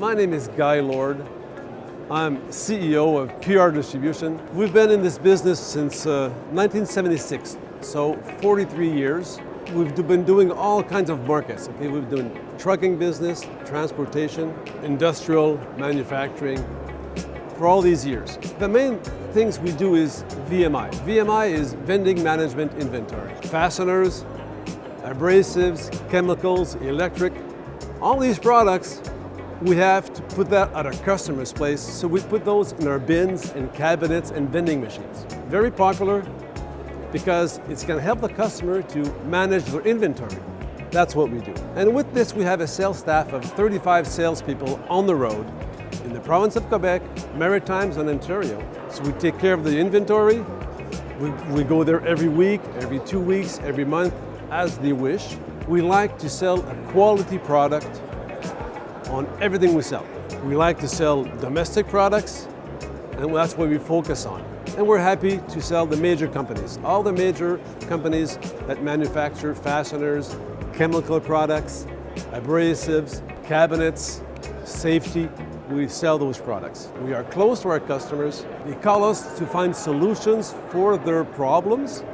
My name is Guy Lord. I'm CEO of PR Distribution. We've been in this business since 1976, so 43 years. We've been doing all kinds of markets. Okay, we've been doing trucking business, transportation, industrial, manufacturing for all these years. The main things we do is VMI. VMI is vending management inventory. Fasteners, abrasives, chemicals, electric, all these products, we have to put that at our customer's place, so we put those in our bins and cabinets and vending machines. Very popular because it's going to help the customer to manage their inventory. That's what we do. And with this, we have a sales staff of 35 salespeople on the road in the province of Quebec, Maritimes, and Ontario. So we take care of the inventory. We go there every week, every 2 weeks, every month, as they wish. We like to sell a quality product on everything we sell. We like to sell domestic products, and that's what we focus on. And we're happy to sell the major companies. All the major companies that manufacture fasteners, chemical products, abrasives, cabinets, safety, we sell those products. We are close to our customers. They call us to find solutions for their problems,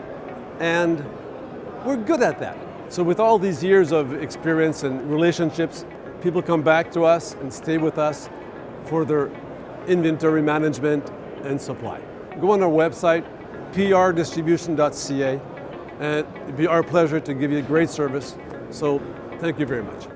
and we're good at that. So with all these years of experience and relationships, people come back to us and stay with us for their inventory management and supply. Go on our website, prdistribution.ca, and it'd be our pleasure to give you great service. So thank you very much.